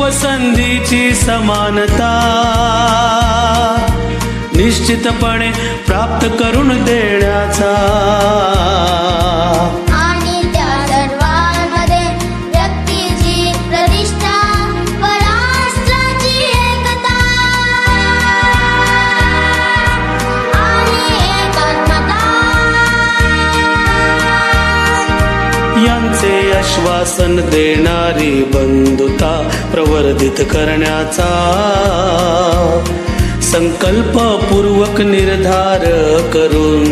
व संधीची समानता निश्चितपणे प्राप्त करून देण्याचा आणि त्या सर्वांमध्ये व्यक्तीची प्रतिष्ठा व राष्ट्राची एकता आणि एकात्मता यांचे आश्वासन देणारी बंधुता प्रवर्धित करण्याचा संकल्पपूर्वक निर्धार करून